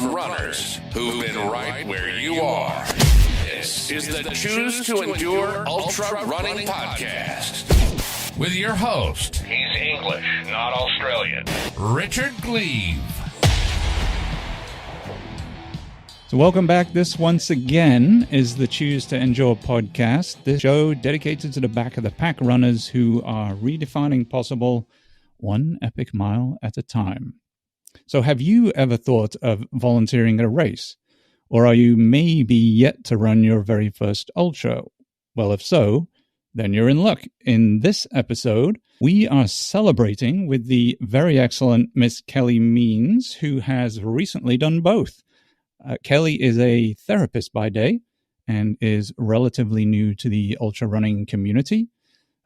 from runners who've been right where you are. This is the Choose to Endure Ultra Running Podcast with your host. He's English, not Australian. Richard Gleave. So welcome back. This once again is the Choose to Endure podcast. This show dedicated to the back of the pack runners who are redefining possible one epic mile at a time. So have you ever thought of volunteering at a race? Or are you maybe yet to run your very first ultra? Well, if so, then you're in luck. In this episode, we are celebrating with the very excellent Miss Kelli Means, who has recently done both. Kelli is a therapist by day and is relatively new to the ultra running community.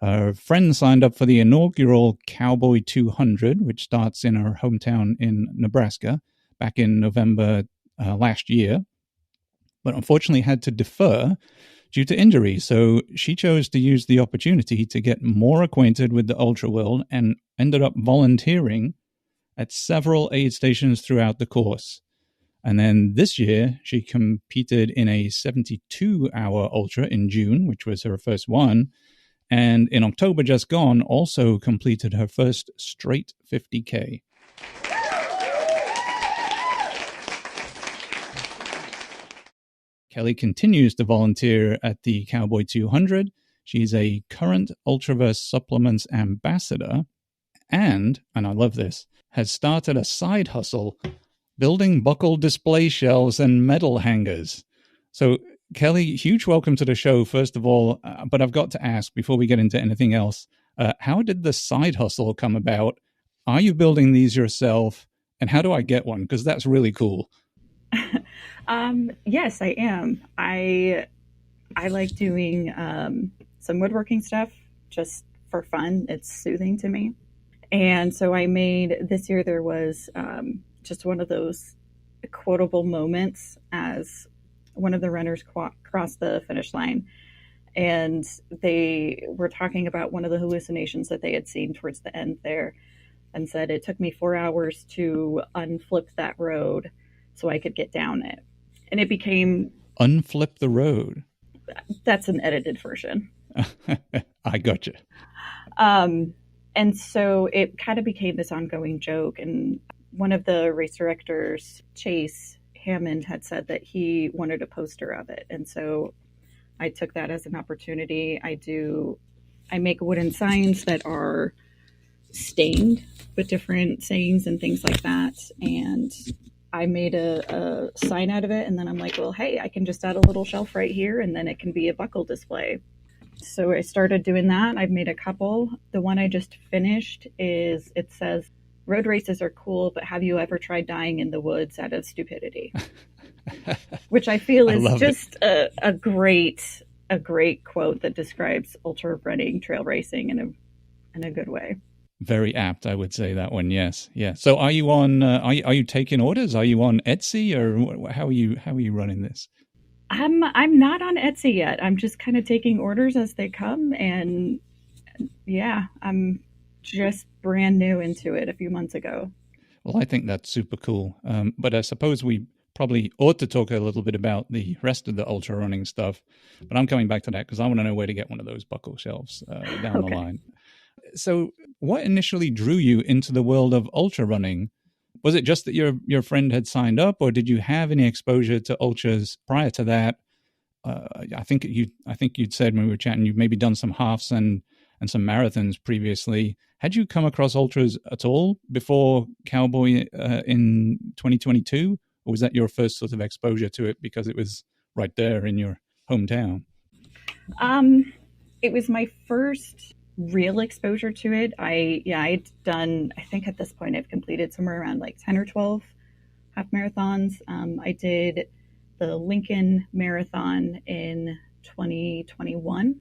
Her friend signed up for the inaugural Cowboy 200, which starts in her hometown in Nebraska back in November last year, but unfortunately had to defer due to injury. So she chose to use the opportunity to get more acquainted with the ultra world and ended up volunteering at several aid stations throughout the course. And then this year, she competed in a 72-hour ultra in June, which was her first one. And in October just gone, also completed her first straight 50K. Kelli continues to volunteer at the Cowboy 200. She's a current Ultraverse Supplements Ambassador. And I love this, has started a side hustle building buckle display shelves and medal hangers. So, Kelli, huge welcome to the show, first of all. But I've got to ask, before we get into anything else, how did the side hustle come about? Are you building these yourself? And how do I get one? Because that's really cool. Yes, I am. I like doing some woodworking stuff just for fun. It's soothing to me. And so I made, this year there was just one of those quotable moments as one of the runners crossed the finish line. And they were talking about one of the hallucinations that they had seen towards the end there, and said it took me 4 hours to unflip that road so I could get down it. And it became... Unflip the road? That's an edited version. I gotcha. And so it kind of became this ongoing joke. And one of the race directors, Chase Hammond, had said that he wanted a poster of it. And so I took that as an opportunity. I make wooden signs that are stained with different sayings and things like that. And I made a sign out of it. And then I'm like, well, hey, I can just add a little shelf right here, and then it can be a buckle display. So I started doing that. I've made a couple. The one I just finished it says, road races are cool, but have you ever tried dying in the woods out of stupidity? Which I feel is just a great quote that describes ultra running, trail racing in a good way. Very apt, I would say, that one. Yes, yeah. So, are you on? Are you taking orders? Are you on Etsy, or how are you running this? I'm not on Etsy yet. I'm just kind of taking orders as they come, and yeah, I'm just brand new into it a few months ago. Well, I think that's super cool. But I suppose we probably ought to talk a little bit about the rest of the ultra running stuff. But I'm coming back to that because I want to know where to get one of those buckle shelves down the line. So what initially drew you into the world of ultra running? Was it just that your friend had signed up, or did you have any exposure to ultras prior to that? I think you'd said when we were chatting, you've maybe done some halves and some marathons previously. Had you come across ultras at all before Cowboy in 2022? Or was that your first sort of exposure to it because it was right there in your hometown? It was my first real exposure to it. I'd done, I think at this point I've completed somewhere around like 10 or 12 half marathons. I did the Lincoln Marathon in 2021.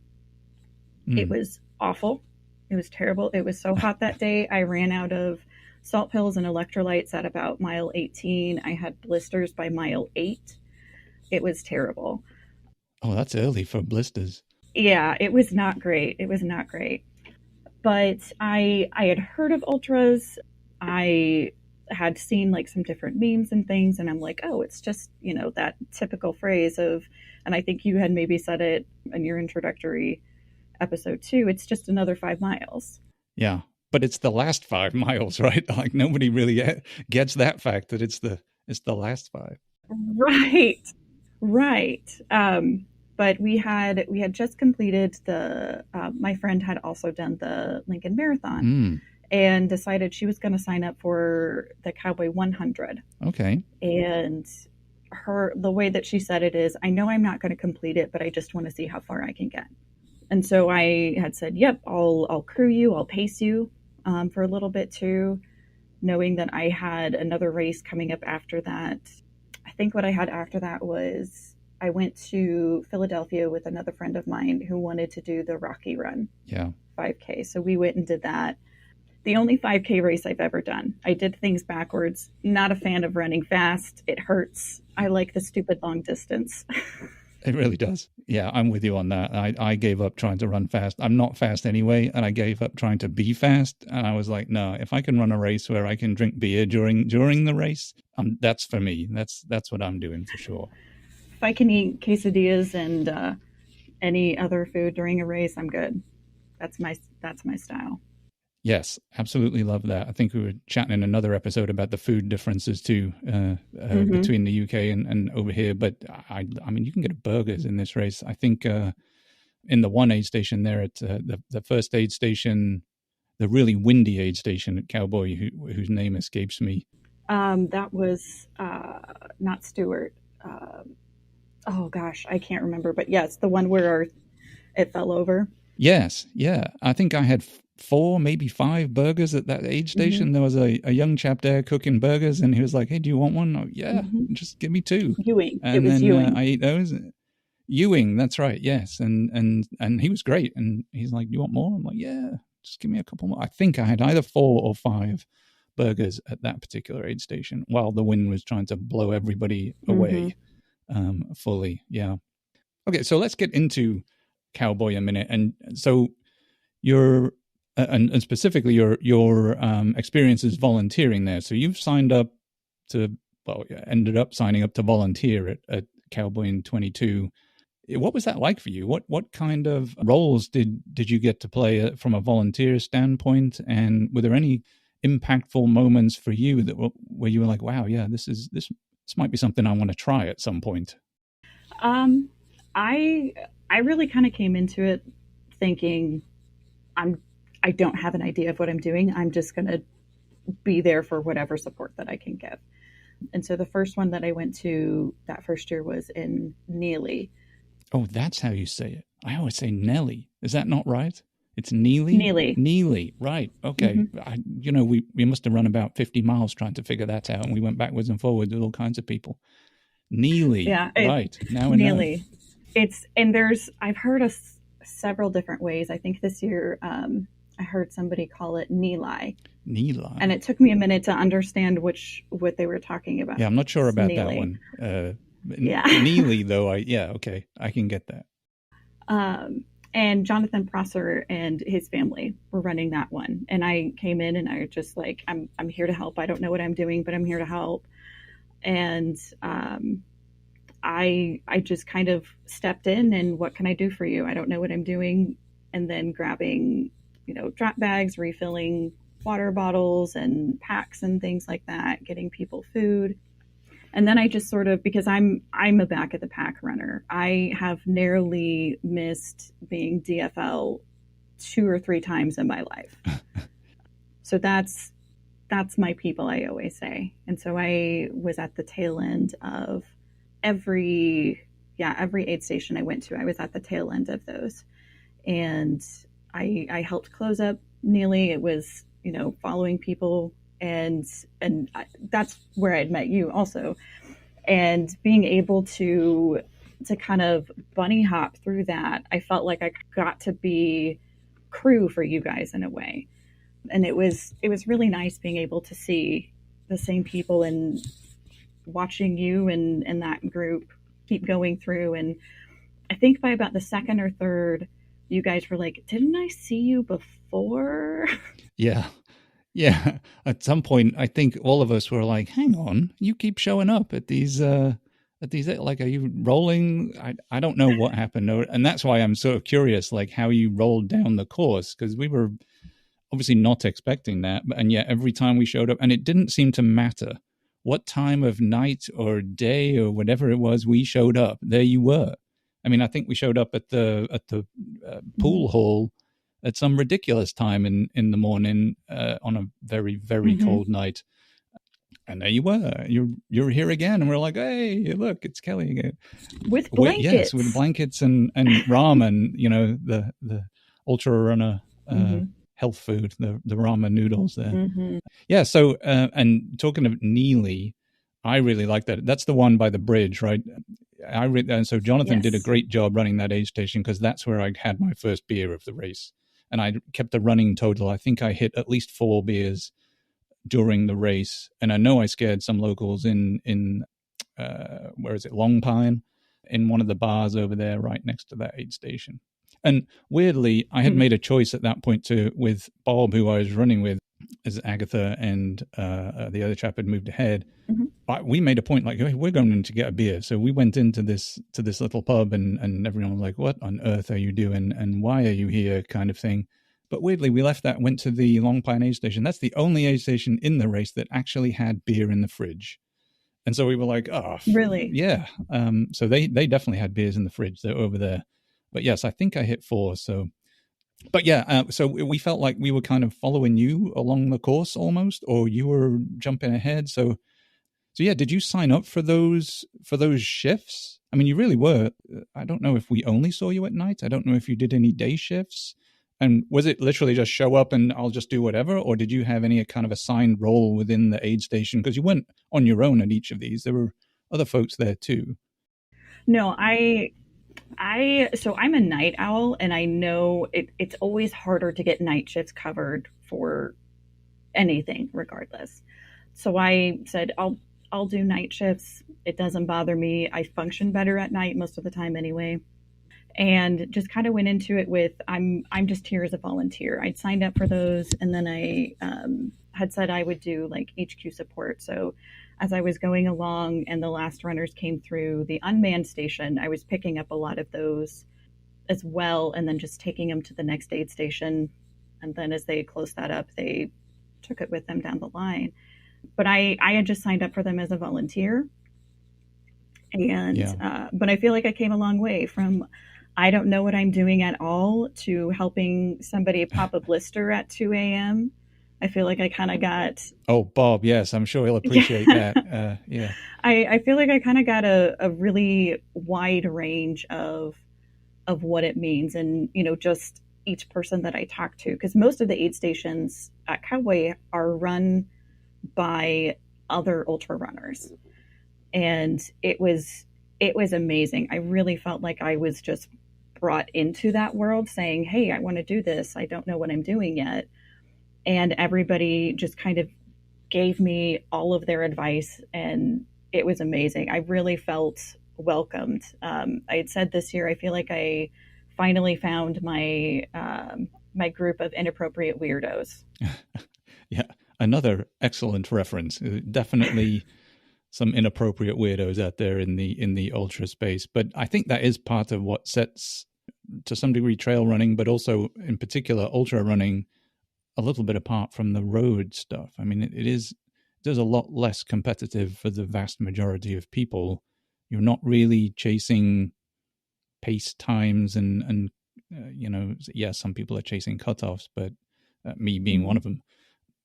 It was awful. It was terrible. It was so hot that day. I ran out of salt pills and electrolytes at about mile 18. I had blisters by mile 8. It was terrible. Oh, that's early for blisters. Yeah, it was not great. But I had heard of ultras. I had seen like some different memes and things, and I'm like, oh, it's just, that typical phrase of, and I think you had maybe said it in your introductory episode too, it's just another 5 miles. Yeah. But it's the last 5 miles, right? Like nobody really gets that fact that it's the last 5. Right. But we had just completed my friend had also done the Lincoln Marathon and decided she was going to sign up for the Cowboy 100. Okay. And the way that she said it is, I know I'm not going to complete it, but I just want to see how far I can get. And so I had said, yep, I'll crew you, I'll pace you for a little bit too, knowing that I had another race coming up after that. I think what I had after that was I went to Philadelphia with another friend of mine who wanted to do the Rocky Run. Yeah. 5K. So we went and did that. The only 5K race I've ever done. I did things backwards. Not a fan of running fast. It hurts. I like the stupid long distance. It really does. Yeah, I'm with you on that. I gave up trying to run fast. I'm not fast anyway, and I gave up trying to be fast. And I was like, no, if I can run a race where I can drink beer during the race, that's for me. That's what I'm doing for sure. If I can eat quesadillas and any other food during a race, I'm good. That's my style. Yes, absolutely love that. I think we were chatting in another episode about the food differences too between the UK and over here. But I mean, you can get burgers in this race. I think in the one aid station there at the first aid station, the really windy aid station at Cowboy, whose name escapes me. That was not Stewart. Oh gosh, I can't remember. But yes, the one where it fell over. Yes, yeah. I think I had 4, maybe 5 burgers at that aid station. There was a young chap there cooking burgers, and he was like, hey, do you want one? Oh, yeah, just give me 2. Ewing. And it was then Ewing. I ate those. Ewing, that's right, yes. And he was great. And he's like, do you want more? I'm like, yeah, just give me a couple more. I think I had either 4 or 5 burgers at that particular aid station while the wind was trying to blow everybody away fully. Yeah. Okay, so let's get into Cowboy a minute. And so your and specifically your experiences volunteering there. So you've signed up ended up signing up to volunteer at Cowboy in 22. What was that like for you? What kind of roles did you get to play from a volunteer standpoint? And were there any impactful moments for you where you were like, wow, yeah, this might be something I want to try at some point? I really kind of came into it thinking I don't have an idea of what I'm doing. I'm just going to be there for whatever support that I can give. And so the first one that I went to that first year was in Neely. Oh, that's how you say it. I always say Nelly. Is that not right? It's Neely? Neely, right. Okay. We must have run about 50 miles trying to figure that out, and we went backwards and forwards with all kinds of people. Neely. Yeah. Right. Now we know. Neely. I've heard of several different ways. I think this year I heard somebody call it Neeli. Neeli. And it took me a minute to understand what they were talking about. Yeah, I'm not sure about that one. Neely, though, okay, I can get that. And Jonathan Prosser and his family were running that one. And I came in and I was just like, I'm here to help. I don't know what I'm doing, but I'm here to help. And I just kind of stepped in and what can I do for you? I don't know what I'm doing. And then grabbing, drop bags, refilling water bottles and packs and things like that, getting people food. And then I just sort of, because I'm a back of the pack runner, I have narrowly missed being DFL 2 or 3 times in my life. So that's my people, I always say. And so I was at the tail end of every aid station I went to. I was at the tail end of those. And I helped close up Neely. It was, following people. And that's where I'd met you also. And being able to kind of bunny hop through that, I felt like I got to be crew for you guys in a way. And it was really nice being able to see the same people and watching you and that group keep going through. And I think by about the second or third, you guys were like, didn't I see you before? Yeah. Yeah, at some point, I think all of us were like, "Hang on, you keep showing up at these, like, are you rolling?" I don't know what happened, and that's why I'm sort of curious, like how you rolled down the course, because we were obviously not expecting that, and yet every time we showed up, and it didn't seem to matter what time of night or day or whatever it was we showed up. There you were. I mean, I think we showed up at the pool hall at some ridiculous time in the morning on a very, very cold night. And there you were. You're here again, and we're like, "Hey, look, it's Kelli again." With blankets. Yes, with blankets and ramen. You know, the Ultra Runner health food, the ramen noodles there. Yeah. So, and talking of Neely, I really like that. That's the one by the bridge, right? And so Jonathan did a great job running that aid station, because that's where I had my first beer of the race. And I kept the running total. I think I hit at least 4 beers during the race. And I know I scared some locals in where is it, Long Pine, in one of the bars over there right next to that aid station. And weirdly, I had made a choice at that point with Bob, who I was running with, as Agatha and the other chap had moved ahead. We made a point like, hey, we're going to get a beer. So we went into this little pub, and everyone was like, "What on earth are you doing? And why are you here?" kind of thing. But weirdly, we left that, went to the Long Pine aid station. That's the only aid station in the race that actually had beer in the fridge. And so we were like, "Oh, really?" Yeah. So they definitely had beers in the fridge. They're over there. But yes, I think I hit 4. So, but yeah, so we felt like we were kind of following you along the course almost, or you were jumping ahead. So yeah, did you sign up for those shifts? I mean, you really were. I don't know if we only saw you at night. I don't know if you did any day shifts. And was it literally just show up and I'll just do whatever? Or did you have any kind of assigned role within the aid station? Because you weren't on your own at each of these. There were other folks there too. No, so I'm a night owl, and I know it's always harder to get night shifts covered for anything regardless. So I said, I'll do night shifts. It doesn't bother me. I function better at night most of the time anyway. And just kind of went into it with, I'm just here as a volunteer. I'd signed up for those, and then I had said I would do like HQ support. So as I was going along and the last runners came through the unmanned station, I was picking up a lot of those as well, and then just taking them to the next aid station. And then as they closed that up, they took it with them down the line. But I had just signed up for them as a volunteer. And but I feel like I came a long way from I don't know what I'm doing at all to helping somebody pop a blister at 2 a.m. I feel like I kind of got... Oh, Bob, yes, I'm sure he'll appreciate that. Yeah. I feel like I kind of got a really wide range of what it means, and, you know, just each person that I talk to, because most of the aid stations at Cowboy are run by other ultra runners. And it was amazing. I really felt like I was just brought into that world saying, hey, I want to do this. I don't know what I'm doing yet. And everybody just kind of gave me all of their advice, and it was amazing. I really felt welcomed. I had said this year, I feel like I finally found my my group of inappropriate weirdos. Yeah, another excellent reference. Definitely some inappropriate weirdos out there in the ultra space. But I think that is part of what sets, to some degree, trail running, but also in particular ultra running, a little bit apart from the road stuff. I mean, it does a lot less competitive for the vast majority of people. You're not really chasing pace times and you know, some people are chasing cutoffs, but me being one of them.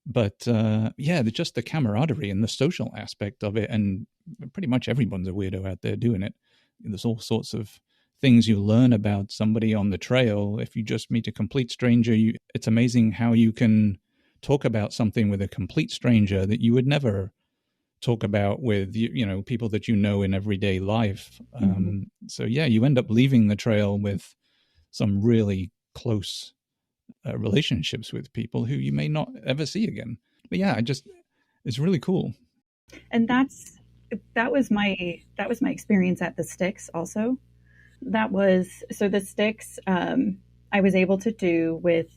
But just the camaraderie and the social aspect of it, and pretty much everyone's a weirdo out there doing it. There's all sorts of things you learn about somebody on the trail. If you just meet a complete stranger, it's amazing how you can talk about something with a complete stranger that you would never talk about with people that you know in everyday life. So you end up leaving the trail with some really close relationships with people who you may not ever see again. But it's really cool. And that was my experience at the Sticks also. So the Sticks I was able to do with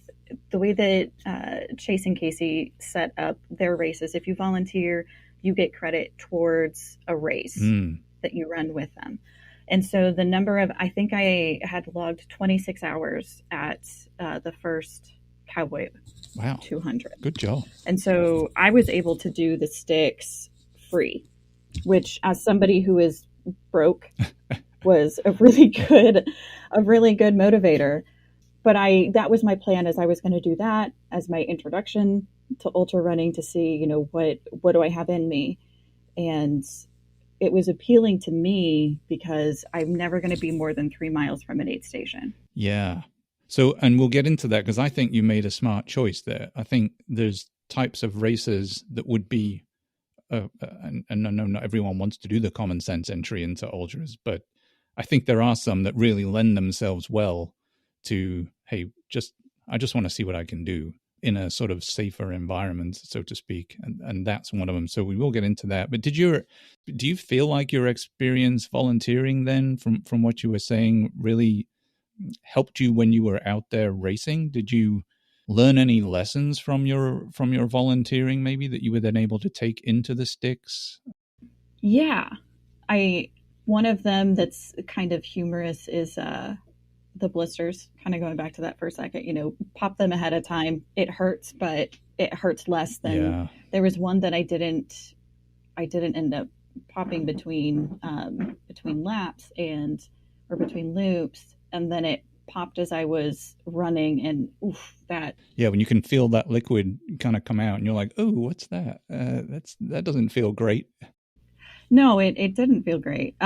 the way that Chase and Casey set up their races, if you volunteer, you get credit towards a race that you run with them. And so the number of, I think I had logged 26 hours at the first Cowboy 200. Good job. And so I was able to do the sticks free, which as somebody who is broke was a really good motivator. But that was my plan, is I was going to do that as my introduction to ultra running, to see, you know, what do I have in me? And it was appealing to me because I'm never going to be more than 3 miles from an aid station. Yeah. So, and we'll get into that because I think you made a smart choice there. I think there's types of races that would be, and no, not everyone wants to do the common sense entry into ultras, but I think there are some that really lend themselves well to, hey, I just want to see what I can do in a sort of safer environment, so to speak. And that's one of them. So we will get into that. But do you feel like your experience volunteering then, from what you were saying, really helped you when you were out there racing? Did you learn any lessons from your volunteering maybe that you were then able to take into the sticks? Yeah. One of them that's kind of humorous is the blisters, kind of going back to that for a second, you know, pop them ahead of time. It hurts, but it hurts less than there was one that I didn't end up popping between laps or between loops. And then it popped as I was running, and that. Yeah. When you can feel that liquid kind of come out and you're like, oh, what's that? That doesn't feel great. No, it didn't feel great.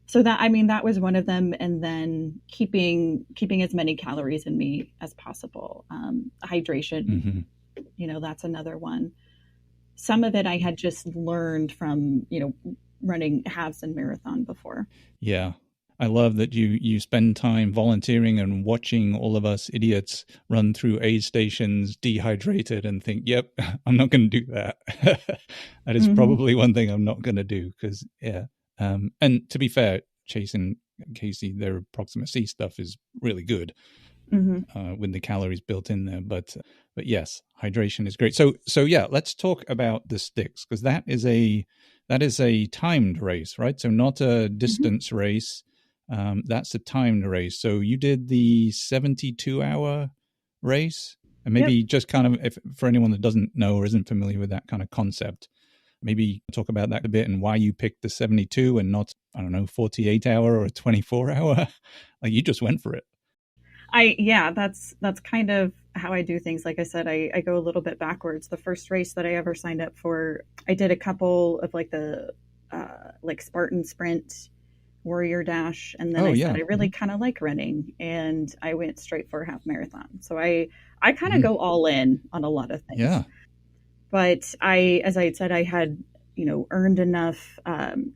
So that was one of them. And then keeping as many calories in me as possible. Hydration, you know, that's another one. Some of it I had just learned from, you know, running halves and marathon before. Yeah. I love that you spend time volunteering and watching all of us idiots run through aid stations dehydrated and think, yep, I'm not going to do that. That is probably one thing I'm not going to do because, and to be fair, Chase and Casey, their Proxima C stuff is really good with the calories built in there. But yes, hydration is great. So yeah, let's talk about the sticks, because that is a timed race, right? So not a distance race. That's a timed race. So you did the 72-hour race, and maybe just kind of, if for anyone that doesn't know or isn't familiar with that kind of concept, maybe talk about that a bit and why you picked the 72 and not, 48-hour or a 24-hour. Like, you just went for it. That's kind of how I do things. Like I said, I go a little bit backwards. The first race that I ever signed up for, I did a couple of like the Spartan Sprint, Warrior Dash, and then said I really kind of like running, and I went straight for a half marathon. So I kind of go all in on a lot of things. Yeah. But as I had said, I had, you know, earned enough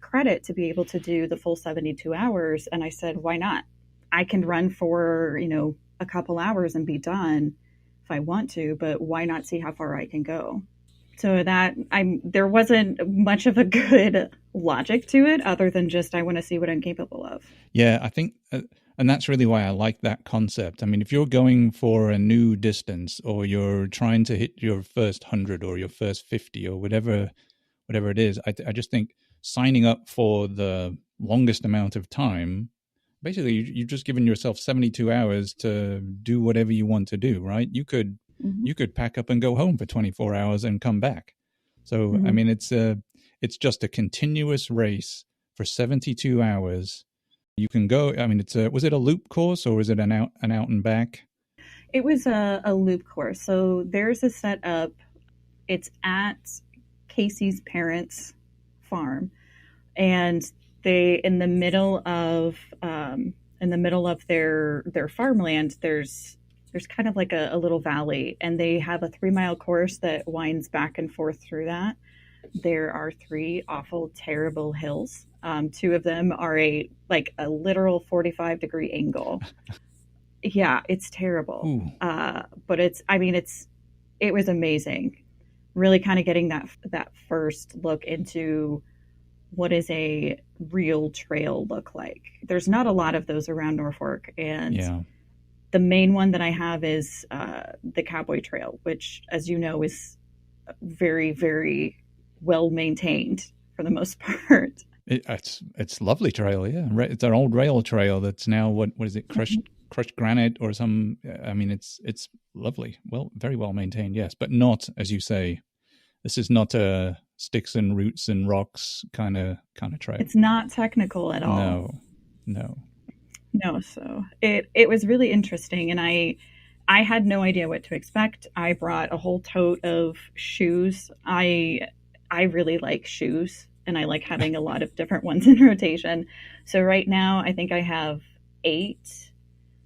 credit to be able to do the full 72 hours. And I said, why not? I can run for, you know, a couple hours and be done if I want to, but why not see how far I can go? So there wasn't much of a good logic to it other than just, I want to see what I'm capable of. Yeah, I think, and that's really why I like that concept. I mean, if you're going for a new distance, or you're trying to hit your first 100 or your first 50 or whatever it is, I just think signing up for the longest amount of time, basically you've just given yourself 72 hours to do whatever you want to do, right? You could pack up and go home for 24 hours and come back. So, I mean, it's just a continuous race for 72 hours. You can go, I mean, was it a loop course or was it an out and back? It was a loop course. So there's a setup. It's at Casey's parents' farm, and they, in the middle of their farmland, there's kind of like a little valley, and they have a 3-mile course that winds back and forth through that. There are 3 awful, terrible hills. 2 of them are a literal 45-degree angle. Yeah, it's terrible. But it was amazing. Really kind of getting that first look into what is a real trail look like. There's not a lot of those around Norfolk, and the main one that I have is the Cowboy Trail, which, as you know, is very, very well maintained for the most part. It's lovely trail, yeah. It's an old rail trail that's now what is it, crushed granite or some. I mean, it's lovely, well, very well maintained, yes, but not, as you say, this is not a sticks and roots and rocks kind of trail. It's not technical at all. No. So it was really interesting, and I had no idea what to expect. I brought a whole tote of shoes. I really like shoes, and I like having a lot of different ones in rotation. So right now, I think I have 8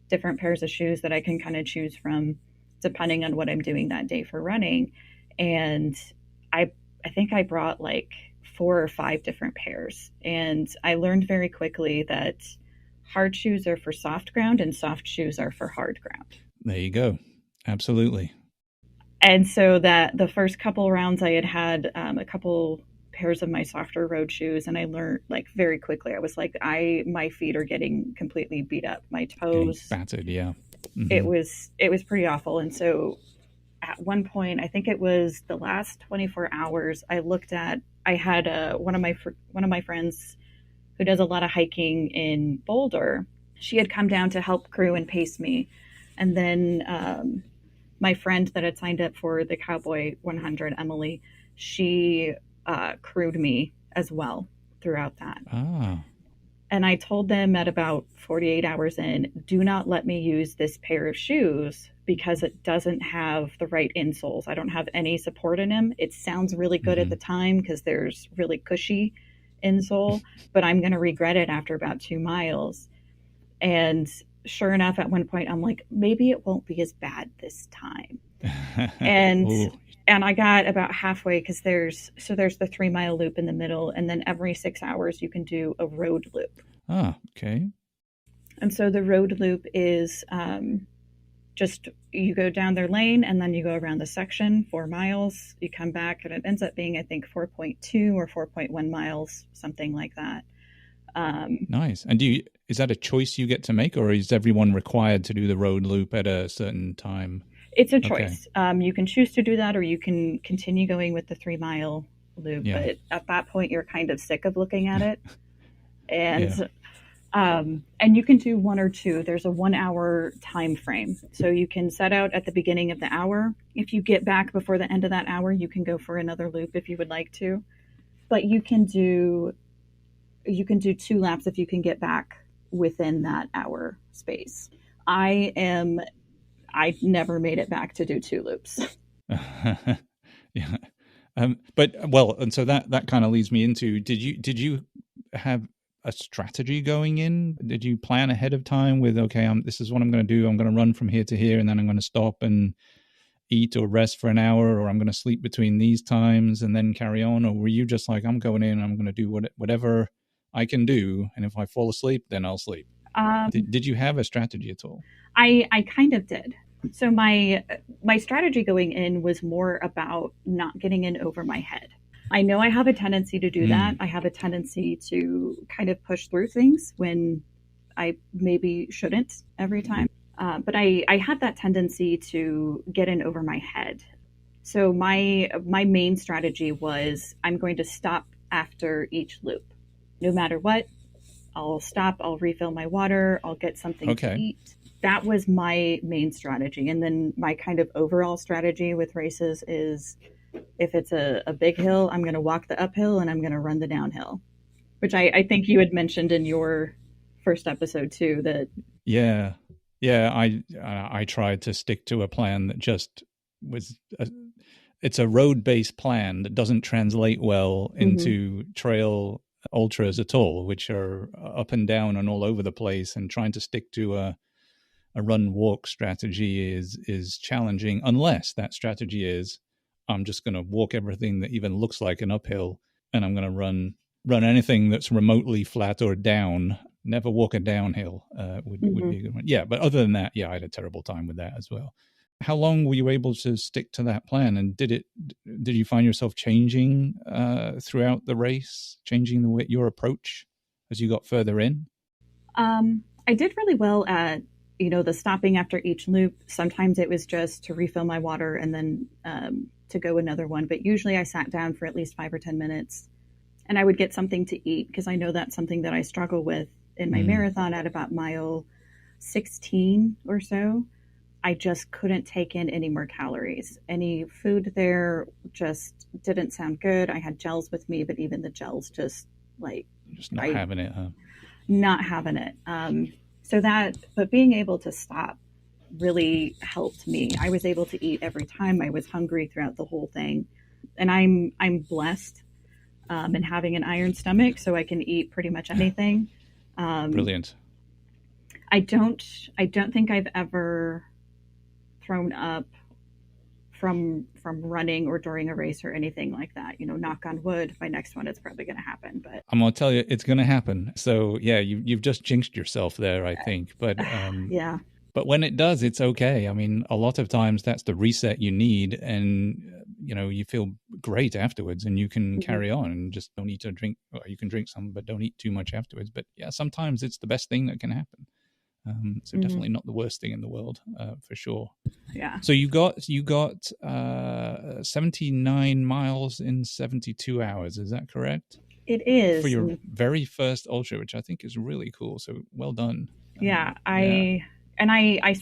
different pairs of shoes that I can kind of choose from, depending on what I'm doing that day for running. And I think I brought like 4 or 5 different pairs, and I learned very quickly that hard shoes are for soft ground and soft shoes are for hard ground. There you go. Absolutely. And so that the first couple rounds I had a couple pairs of my softer road shoes, and I learned like very quickly. I was like, my feet are getting completely beat up. My toes battered, yeah. Mm-hmm. It was pretty awful. And so at one point, I think it was the last 24 hours, I had one of my friends who does a lot of hiking in Boulder. She had come down to help crew and pace me. And then my friend that had signed up for the Cowboy 100, Emily, she crewed me as well throughout that. And I told them at about 48 hours in, do not let me use this pair of shoes because it doesn't have the right insoles. I don't have any support in them. It sounds really good at the time because there's really cushy insole, but I'm going to regret it after about 2 miles. And sure enough, at one point, I'm like, maybe it won't be as bad this time. And I got about halfway because there's the 3 mile loop in the middle, and then every 6 hours you can do a road loop. Okay. And so the road loop is just you go down their lane and then you go around the section 4 miles. You come back and it ends up being, I think, 4.2 or 4.1 miles, something like that. Nice. And is that a choice you get to make, or is everyone required to do the road loop at a certain time? It's a choice. Okay. You can choose to do that, or you can continue going with the 3 mile loop. Yeah. But at that point, you're kind of sick of looking at it. And you can do 1 or 2. There's a 1 hour time frame. So you can set out at the beginning of the hour. If you get back before the end of that hour, you can go for another loop if you would like to. But you can do 2 laps if you can get back within that hour space. I never made it back to do 2 loops. Yeah. And so that kind of leads me into, did you have a strategy going in? Did you plan ahead of time with, okay, this is what I'm going to do. I'm going to run from here to here, and then I'm going to stop and eat or rest for an hour, or I'm going to sleep between these times and then carry on? Or were you just like, I'm going in, I'm going to do whatever I can do, and if I fall asleep, then I'll sleep? Did you have a strategy at all? I kind of did. So my strategy going in was more about not getting in over my head. I know I have a tendency to do that. I have a tendency to kind of push through things when I maybe shouldn't every time. But I had that tendency to get in over my head. So my main strategy was, I'm going to stop after each loop. No matter what, I'll stop, I'll refill my water, I'll get something to eat. That was my main strategy. And then my kind of overall strategy with races is, if it's a big hill, I'm going to walk the uphill and I'm going to run the downhill, which I think you had mentioned in your first episode too. That I tried to stick to a plan that just was it's a road-based plan that doesn't translate well into trail ultras at all, which are up and down and all over the place, and trying to stick to a run walk strategy is challenging, unless that strategy is, I'm just going to walk everything that even looks like an uphill, and I'm going to run anything that's remotely flat or down. Never walk a downhill would be a good one. Yeah, but other than that, I had a terrible time with that as well. How long were you able to stick to that plan? And did you find yourself changing throughout the race, changing your approach as you got further in? I did really well at the stopping after each loop, sometimes it was just to refill my water and then to go another one. But usually I sat down for at least 5 or 10 minutes and I would get something to eat, because I know that's something that I struggle with in my marathon at about mile 16 or so. I just couldn't take in any more calories. Any food there just didn't sound good. I had gels with me, but even the gels just not having it, huh? Not having it. But being able to stop really helped me. I was able to eat every time. I was hungry throughout the whole thing. And I'm blessed in having an iron stomach, so I can eat pretty much anything. Brilliant. I don't think I've ever thrown up from running or during a race or anything like that. Knock on wood, my next one is probably going to happen. But I'm going to tell you, it's going to happen. So yeah, you've just jinxed yourself there, I think. But yeah. But when it does, it's okay. I mean, a lot of times that's the reset you need, and you feel great afterwards, and you can carry on and just don't need to drink. Well, you can drink some, but don't eat too much afterwards. But yeah, sometimes it's the best thing that can happen. So definitely not the worst thing in the world, for sure. Yeah. So you got 79 miles in 72 hours. Is that correct? It is. For your very first ultra, which I think is really cool. So well done. Yeah. I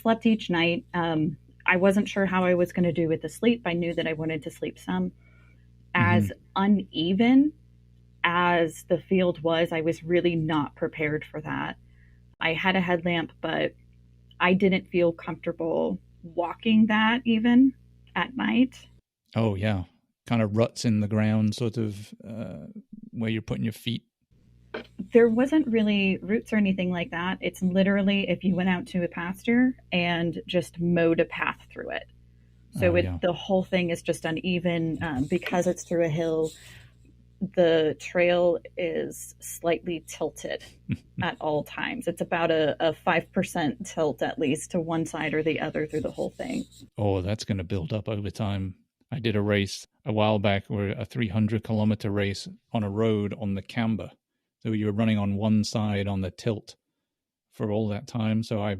slept each night. I wasn't sure how I was going to do with the sleep. I knew that I wanted to sleep some. As uneven as the field was, I was really not prepared for that. I had a headlamp, but I didn't feel comfortable walking that even at night. Oh, yeah. Kind of ruts in the ground, sort of where you're putting your feet. There wasn't really roots or anything like that. It's literally if you went out to a pasture and just mowed a path through it. So the whole thing is just uneven because it's through a hill. The trail is slightly tilted at all times. It's about a 5% tilt at least to one side or the other through the whole thing. Oh, that's going to build up over time. I did a race a while back, where a 300-kilometer race on a road on the camber. So you were running on one side on the tilt for all that time. So I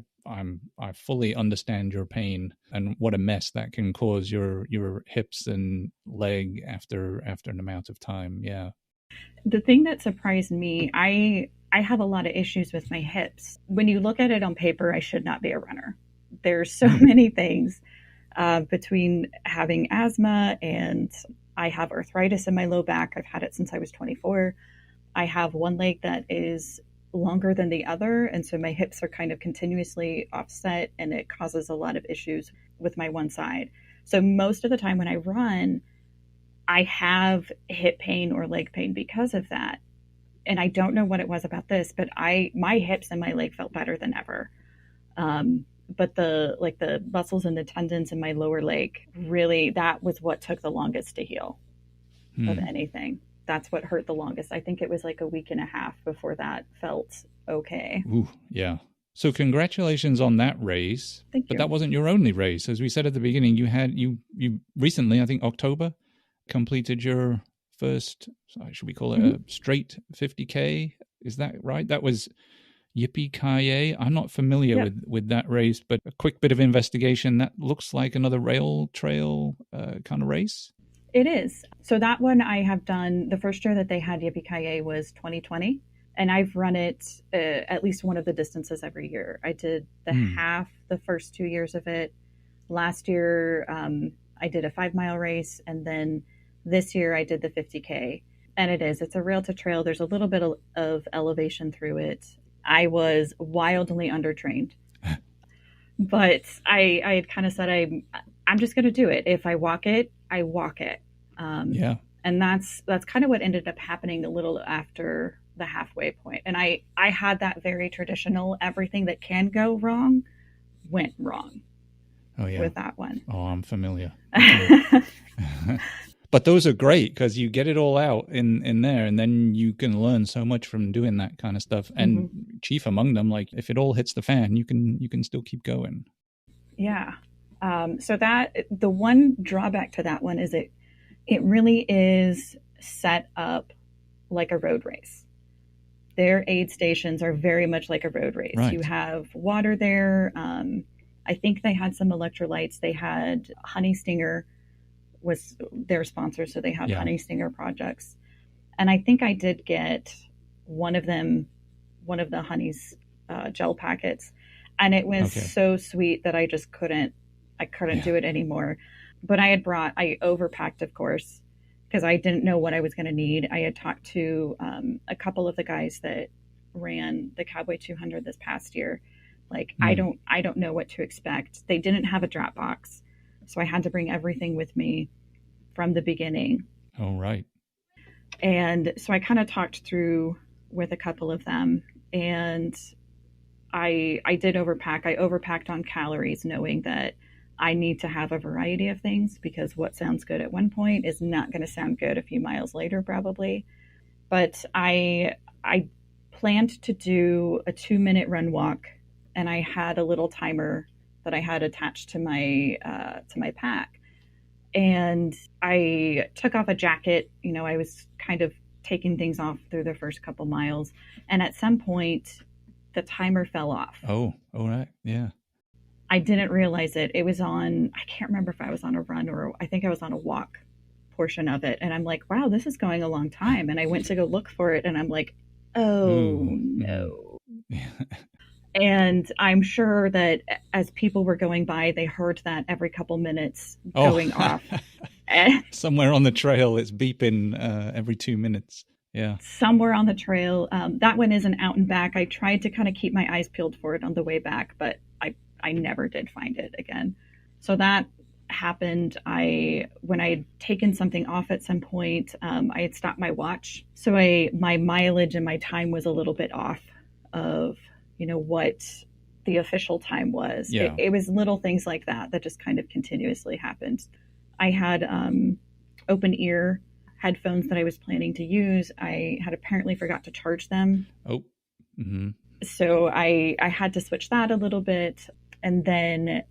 fully understand your pain and what a mess that can cause your hips and leg after an amount of time. Yeah. The thing that surprised me, I have a lot of issues with my hips. When you look at it on paper, I should not be a runner. There's so many things between having asthma, and I have arthritis in my low back. I've had it since I was 24. I have one leg that is longer than the other, and so my hips are kind of continuously offset, and it causes a lot of issues with my one side. So most of the time when I run, I have hip pain or leg pain because of that. And I don't know what it was about this, but my hips and my leg felt better than ever. But the muscles and the tendons in my lower leg, really, that was what took the longest to heal of anything. That's what hurt the longest. I think it was like a week and a half before that felt okay. Ooh, yeah. So congratulations on that race. Thank you. But that wasn't your only race. As we said at the beginning, you recently, I think October, completed your first, should we call it a straight 50K? Is that right? That was Yippee-Ki-Yay. I'm not familiar with that race, but a quick bit of investigation, that looks like another rail trail kind of race. It is. So that one I have done, the first year that they had Yippee-Ki-Yay was 2020. And I've run it at least one of the distances every year. I did the half the first 2 years of it. Last year, I did a 5-mile race. And then this year I did the 50K. And it's a rail to trail. There's a little bit of elevation through it. I was wildly undertrained. But I had kind of said, I'm just going to do it. If I walk it, I walk it. And that's kind of what ended up happening a little after the halfway point. And I had that very traditional, everything that can go wrong went wrong. Oh, yeah. With that one. Oh, I'm familiar. But those are great because you get it all out in there, and then you can learn so much from doing that kind of stuff. And chief among them, like if it all hits the fan, you can still keep going. Yeah. So that the one drawback to that one is it really is set up like a road race. their aid stations are very much like a road race. Right. You have water there. I think they had some electrolytes. They had Honey Stinger was their sponsor, so they had Honey Stinger projects. And I think I did get one of the Honey's gel packets, and it was so sweet that I just couldn't do it anymore. But I overpacked, of course, because I didn't know what I was going to need. I had talked to a couple of the guys that ran the Cowboy 200 this past year. Like, I don't know what to expect. They didn't have a drop box, so I had to bring everything with me from the beginning. Oh, right. And so I kind of talked through with a couple of them, and I did overpack. I overpacked on calories, knowing that I need to have a variety of things, because what sounds good at one point is not going to sound good a few miles later, probably. But I planned to do a 2-minute run walk, and I had a little timer that I had attached to my pack. And I took off a jacket. You know, I was kind of taking things off through the first couple miles, and at some point, the timer fell off. Oh, all right, yeah. I didn't realize it. It was on, I can't remember if I was on a run or I think I was on a walk portion of it. And I'm like, wow, this is going a long time. And I went to go look for it, and I'm like, oh, no. And I'm sure that as people were going by, they heard that every couple minutes going off. Somewhere on the trail, it's beeping every 2 minutes. Yeah. Somewhere on the trail. That one isn't out and back. I tried to kind of keep my eyes peeled for it on the way back, but I never did find it again. So that happened. When I had taken something off at some point, I had stopped my watch. So my mileage and my time was a little bit off of, what the official time was. Yeah. It was little things like that just kind of continuously happened. I had open ear headphones that I was planning to use. I had apparently forgot to charge them. Oh. Mm-hmm. So I had to switch that a little bit. And then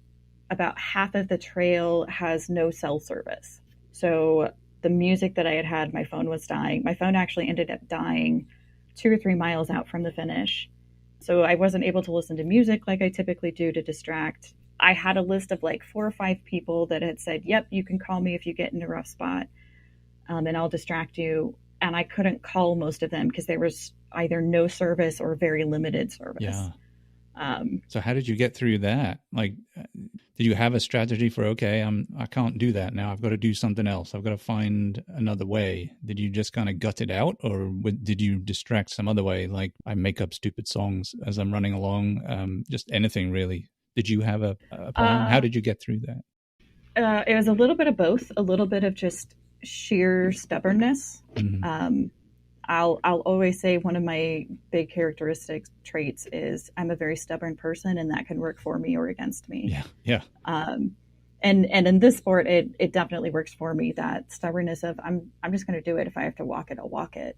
about half of the trail has no cell service. So the music that I had, my phone was dying. My phone actually ended up dying 2 or 3 miles out from the finish. So I wasn't able to listen to music like I typically do to distract. I had a list of like 4 or 5 people that had said, yep, you can call me if you get in a rough spot, and I'll distract you. And I couldn't call most of them because there was either no service or very limited service. Yeah. So how did you get through that? Like, did you have a strategy for, okay, I can't do that now. I've got to do something else. I've got to find another way. Did you just kind of gut it out, or did you distract some other way? Like, I make up stupid songs as I'm running along, just anything really. Did you have a plan? How did you get through that? It was a little bit of both, a little bit of just sheer stubbornness. Mm-hmm. I'll always say one of my big characteristic traits is I'm a very stubborn person, and that can work for me or against me. Yeah. And in this sport, it definitely works for me. That stubbornness of I'm just going to do it. If I have to walk it, I'll walk it.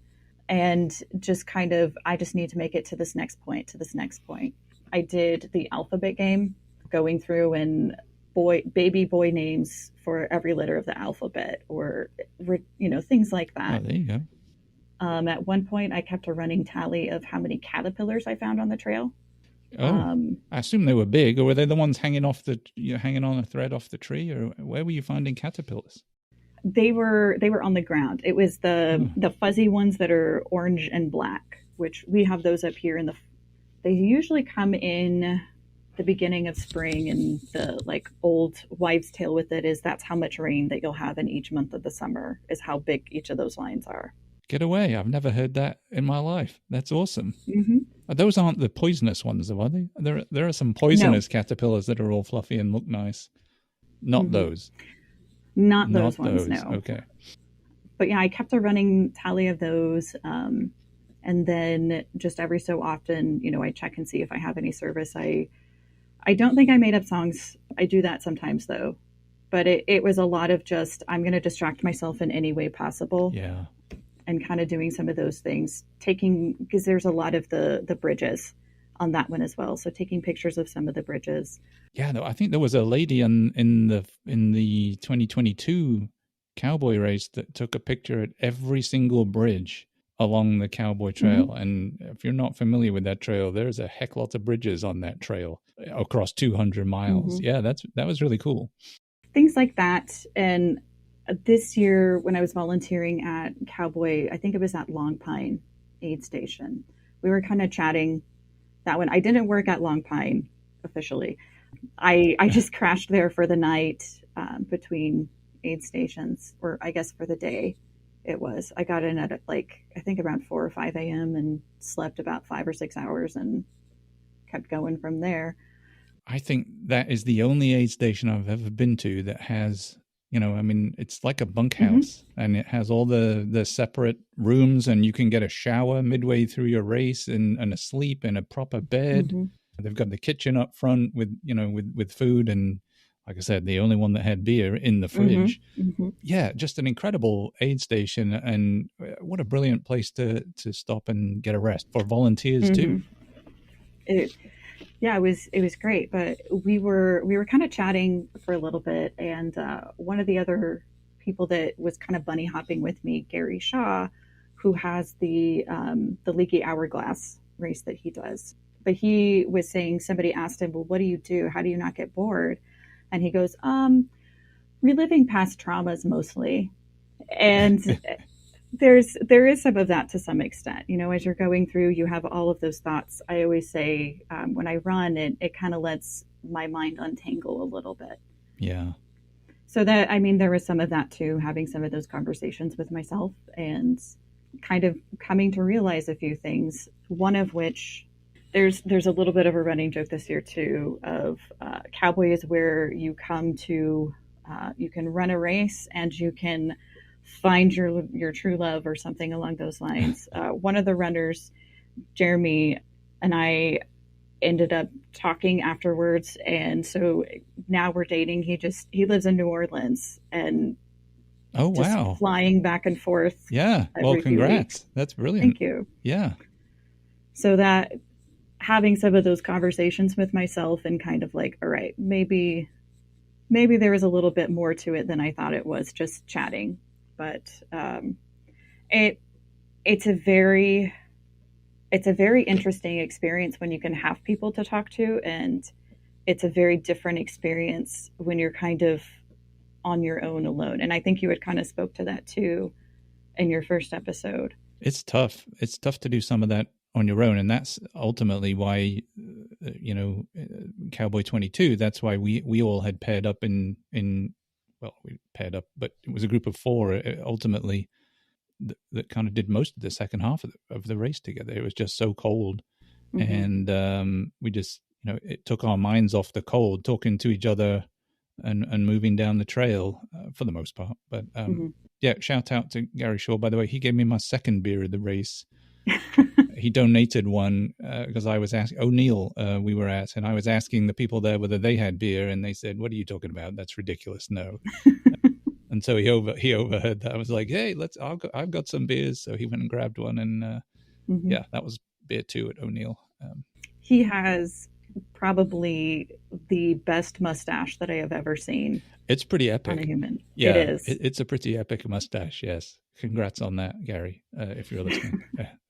And just kind of, I just need to make it to this next point, I did the alphabet game, going through and baby boy names for every letter of the alphabet, or things like that. Oh, there you go. At one point, I kept a running tally of how many caterpillars I found on the trail. Oh, I assume they were big, or were they the ones hanging on a thread off the tree, or where were you finding caterpillars? They were on the ground. It was the fuzzy ones that are orange and black, which we have those up here they usually come in the beginning of spring, and the old wives' tale with it is that's how much rain that you'll have in each month of the summer is how big each of those lines are. Get away. I've never heard that in my life. That's awesome. Mm-hmm. Those aren't the poisonous ones, though, are they? There are some poisonous caterpillars that are all fluffy and look nice. Not those. Not those ones, no. Okay. But yeah, I kept a running tally of those. And then just every so often, I check and see if I have any service. I don't think I made up songs. I do that sometimes, though. But it was a lot of just, I'm going to distract myself in any way possible. Yeah. And kind of doing some of those things, because there's a lot of the bridges on that one as well. So taking pictures of some of the bridges. Yeah, I think there was a lady in the 2022 Cowboy race that took a picture at every single bridge along the Cowboy Trail. And if you're not familiar with that trail, there's a heck lot of bridges on that trail across 200 miles. Yeah, that was really cool. Things like that. And this year when I was volunteering at Cowboy, I think it was at Long Pine aid station, we were kind of chatting that one. I didn't work at Long Pine officially. I just crashed there for the night between aid stations, or I guess for the day it was. I got in at like, I think around 4 or 5 a.m. and slept about 5 or 6 hours and kept going from there. I think that is the only aid station I've ever been to that has, it's like a bunkhouse, and it has all the separate rooms, and you can get a shower midway through your race and a sleep and a proper bed. They've got the kitchen up front with food, and like I said, the only one that had beer in the fridge. Yeah, just an incredible aid station, and what a brilliant place to stop and get a rest for volunteers too. It was great, but we were kind of chatting for a little bit, and one of the other people that was kind of bunny hopping with me, Gary Shaw, who has the Leaky Hourglass race that he does. But he was saying, somebody asked him, well, what do you do? How do you not get bored? And he goes, reliving past traumas mostly. And there is some of that to some extent. As you're going through, you have all of those thoughts. I always say when I run, it kind of lets my mind untangle a little bit. Yeah. So that, there was some of that too, having some of those conversations with myself and kind of coming to realize a few things, one of which there's a little bit of a running joke this year too of Cowboy is where you come to, you can run a race and you can find your true love or something along those lines. One of the runners, Jeremy, and I ended up talking afterwards, and so now we're dating. He lives in New Orleans, and wow, flying back and forth. Yeah, well, congrats. That's brilliant. Thank you. Yeah. So that having some of those conversations with myself and kind of like, all right, maybe there was a little bit more to it than I thought it was, just chatting. But it's a very interesting experience when you can have people to talk to, and it's a very different experience when you're kind of on your own alone. And I think you had kind of spoke to that too in your first episode. It's tough. It's tough to do some of that on your own, and that's ultimately why Cowboy 22. That's why we all had paired up in. Well, we paired up, but it was a group of 4 ultimately that kind of did most of the second half of the race together. It was just so cold. And we just, it took our minds off the cold, talking to each other and moving down the trail for the most part. But yeah, shout out to Gary Shaw, by the way. He gave me my second beer of the race. He donated one because I was asking O'Neill we were at, and I was asking the people there whether they had beer, and they said, "What are you talking about? That's ridiculous. No." And so he overheard that. I was like, "Hey, I've got some beers." So he went and grabbed one, and yeah, that was beer 2 at O'Neill. He has probably the best mustache that I have ever seen. It's pretty epic on a human. Yeah, it is. It's a pretty epic mustache. Yes, congrats on that, Gary. If you're listening,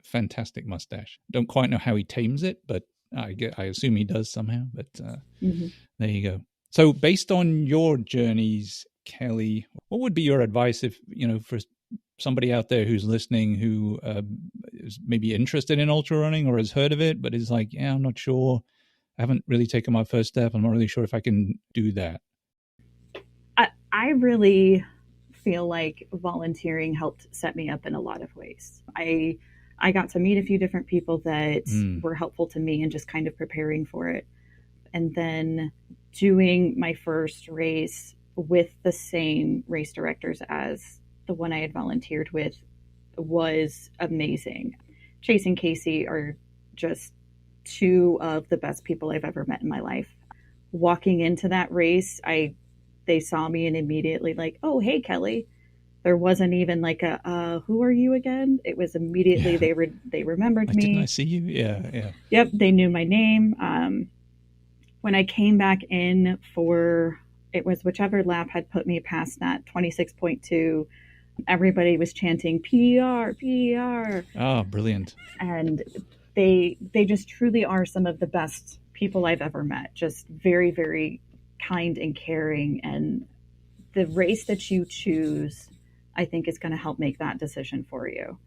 fantastic mustache. Don't quite know how he tames it, but I assume he does somehow. But there you go. So, based on your journeys, Kelli, what would be your advice if for somebody out there who's listening who is maybe interested in ultra running or has heard of it, but is like, yeah, I'm not sure. I haven't really taken my first step. I'm not really sure if I can do that. I really feel like volunteering helped set me up in a lot of ways. I got to meet a few different people that were helpful to me and just kind of preparing for it. And then doing my first race with the same race directors as the one I had volunteered with was amazing. Chase and Casey are just 2 of the best people I've ever met in my life. Walking into that race, they saw me and immediately like, "Oh, hey, Kelli." There wasn't even like a who are you again? It was immediately they remembered me. Didn't I see you? Yeah. Yep, they knew my name. When I came back in for, it was whichever lap had put me past that 26.2, Everybody was chanting PER, PER. Oh, brilliant. And they just truly are some of the best people I've ever met. Just very, very kind and caring. And the race that you choose, I think, is going to help make that decision for you.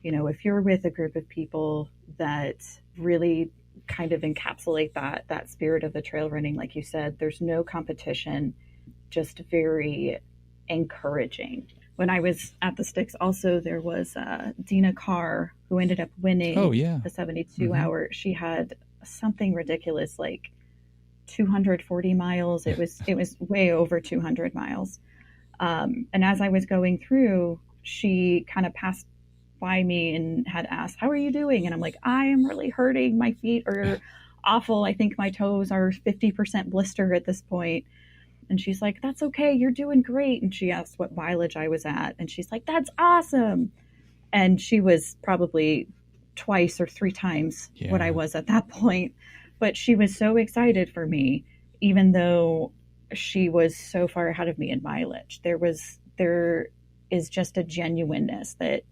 You know, if you're with a group of people that really kind of encapsulate that spirit of the trail running, like you said, there's no competition, just very encouraging. When I was at the Sticks, also, there was Dina Carr, who ended up winning the 72 hour. She had something ridiculous, like 240 miles. It was way over 200 miles. And as I was going through, she kind of passed by me and had asked, "How are you doing?" And I'm like, "I am really hurting. My feet are awful. I think my toes are 50% blister at this point." And she's like, "That's okay. You're doing great." And she asked what mileage I was at. And she's like, "That's awesome." And she was probably twice or three times what I was at that point. But she was so excited for me, even though she was so far ahead of me in mileage. There is just a genuineness that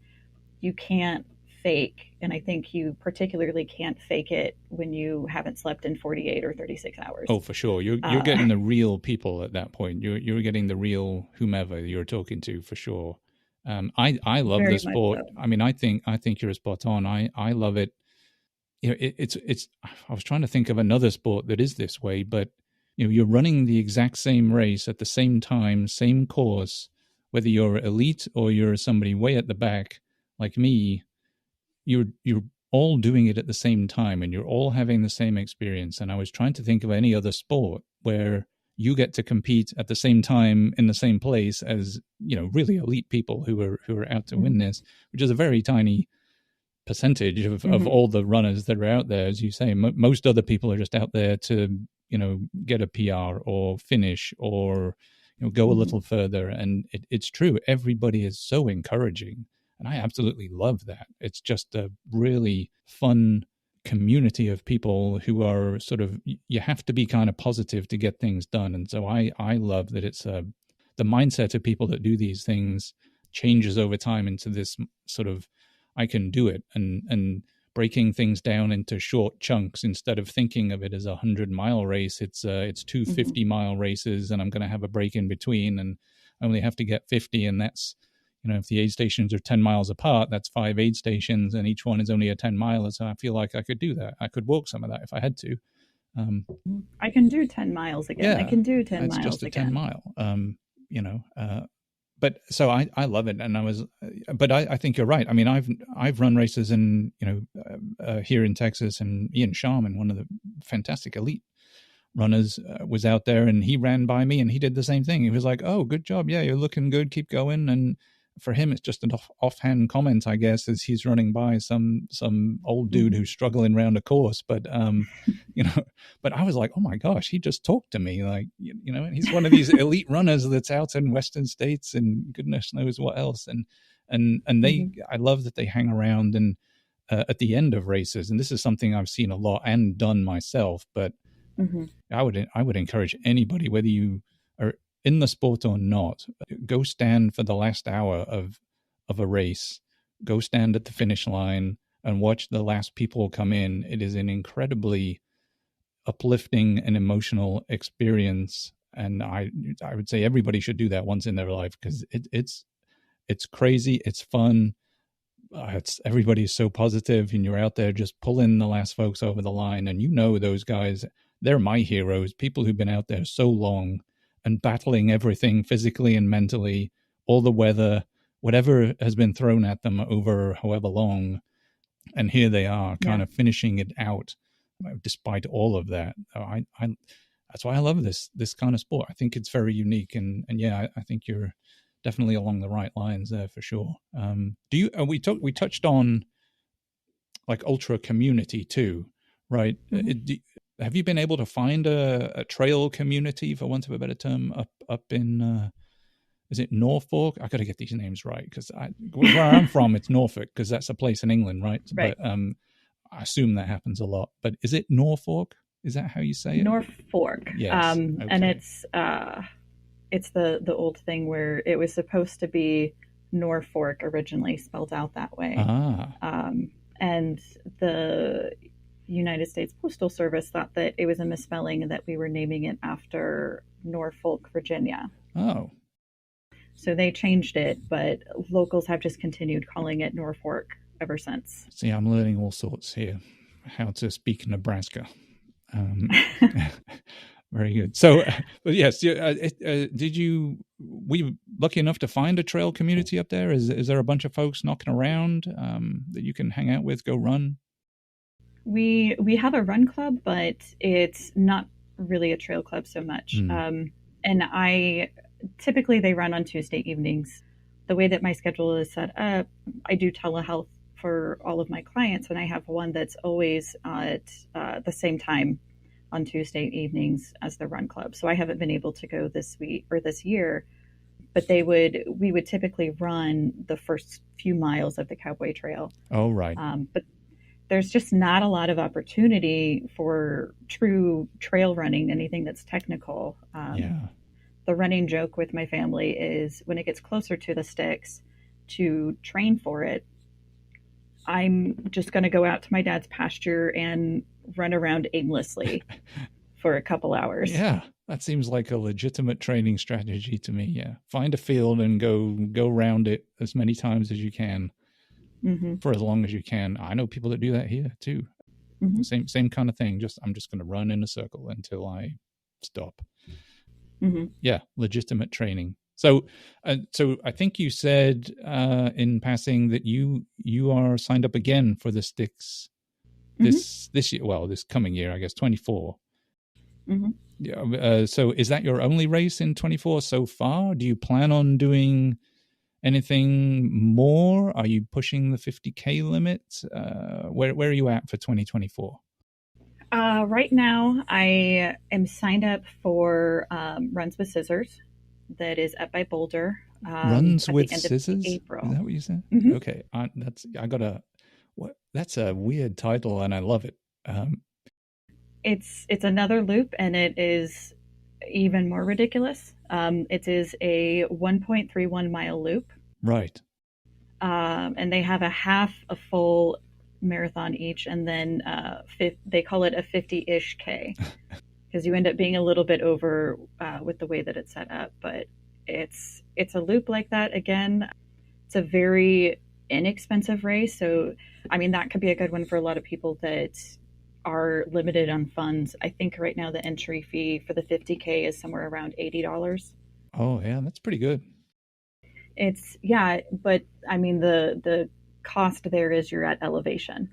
you can't fake. And I think you particularly can't fake it when you haven't slept in 48 or 36 hours. Oh, for sure. You're getting the real people at that point. You're getting the real whomever you're talking to, for sure. I love the sport. So. I mean, I think you're spot on. I love it. You know, it's. I was trying to think of another sport that is this way, but you know, you're running the exact same race at the same time, same course, whether you're elite or you're somebody way at the back like me. You're all doing it at the same time, and you're all having the same experience. And I was trying to think of any other sport where you get to compete at the same time in the same place as, you know, really elite people who are out to win this, which is a very tiny percentage of all the runners that are out there. As you say, most other people are just out there to, you know, get a PR or finish or, you know, go a little further. And it's true. Everybody is so encouraging. And I absolutely love that. It's just a really fun community of people who are sort of, you have to be kind of positive to get things done. And so I love that it's the mindset of people that do these things changes over time into this sort of, I can do it, and breaking things down into short chunks instead of thinking of it as a 100-mile race. It's 2 50-mile races, and I'm going to have a break in between, and I only have to get 50, and that's, you know, if the aid stations are 10 miles apart, that's 5 aid stations, and each one is only a 10-miler. So I feel like I could do that. I could walk some of that if I had to. I can do 10 miles again. I can do 10 miles again. It's just a 10-mile, you know. But so I love it, and I think you're right. I mean, I've run races in, you know, here in Texas, and Ian Sharman, one of the fantastic elite runners, was out there, and he ran by me, and he did the same thing. He was like, "Oh, good job. Yeah, you're looking good. Keep going." And for him, it's just an offhand comment, I guess, as he's running by some old dude who's struggling around a course. But, you know, but I was like, oh my gosh, he just talked to me. Like, you know, and he's one of these elite runners that's out in Western states and goodness knows what else. And they, I love that they hang around and at the end of races. And this is something I've seen a lot and done myself, but I would encourage anybody, whether you are in the sport or not, go stand for the last hour of a race. Go stand at the finish line and watch the last people come in. It is an incredibly uplifting and emotional experience, and I would say everybody should do that once in their life, because it's crazy, it's fun, everybody's so positive, and you're out there just pulling the last folks over the line. And you know, those guys, they're my heroes, people who've been out there so long and battling everything physically and mentally, all the weather, whatever has been thrown at them over however long. And here they are kind of finishing it out despite all of that. That's why I love this kind of sport. I think it's very unique. And yeah, I think you're definitely along the right lines there for sure. We touched on like ultra community too, right? Have you been able to find a trail community, for want of a better term, up in, is it Norfolk? I got to get these names right, because where I'm from, it's Norfolk, because that's a place in England, right? But I assume that happens a lot. But is it Norfolk? Is that how you say it? Norfolk. Yes. And it's the old thing where it was supposed to be Norfolk originally, spelled out that way. And the United States Postal Service thought that it was a misspelling and that we were naming it after Norfolk, Virginia. Oh. So they changed it, but locals have just continued calling it Norfolk ever since. See, I'm learning all sorts here. How to speak Nebraska. Very good. So, but yes, were you lucky enough to find a trail community up there? Is there a bunch of folks knocking around that you can hang out with, go run? We have a run club, but it's not really a trail club so much. And typically they run on Tuesday evenings. The way that my schedule is set up, I do telehealth for all of my clients, and I have one that's always at the same time on Tuesday evenings as the run club. So I haven't been able to go this week or this year, but we would typically run the first few miles of the Cowboy Trail. Oh, right. But there's just not a lot of opportunity for true trail running, anything that's technical. The running joke with my family is when it gets closer to the sticks to train for it, I'm just going to go out to my dad's pasture and run around aimlessly for a couple hours. Yeah, that seems like a legitimate training strategy to me. Yeah, find a field and go around it as many times as you can for as long as you can. I know people that do that here too. Same kind of thing. I'm just going to run in a circle until I stop. Yeah, legitimate training. So I think you said in passing that you are signed up again for the sticks this year. Well, this coming year, I guess, 24. So is that your only race in 24 so far? Do you plan on doing anything more? Are you pushing the 50K limit? Where are you at for 2024? Right now, I am signed up for Runs with Scissors. That is up by Boulder. Runs with Scissors? April. Is that what you said? Okay, that's a weird title, and I love it. It's another loop, and it is even more ridiculous. It is a 1.31 mile loop. Right. And they have a full marathon each, and then they call it a 50-ish K. Because you end up being a little bit over with the way that it's set up. But it's a loop like that. Again, it's a very inexpensive race. So, I mean, that could be a good one for a lot of people that are limited on funds. I think right now the entry fee for the 50K is somewhere around $80. Oh, yeah, that's pretty good. But I mean, the cost there is you're at elevation.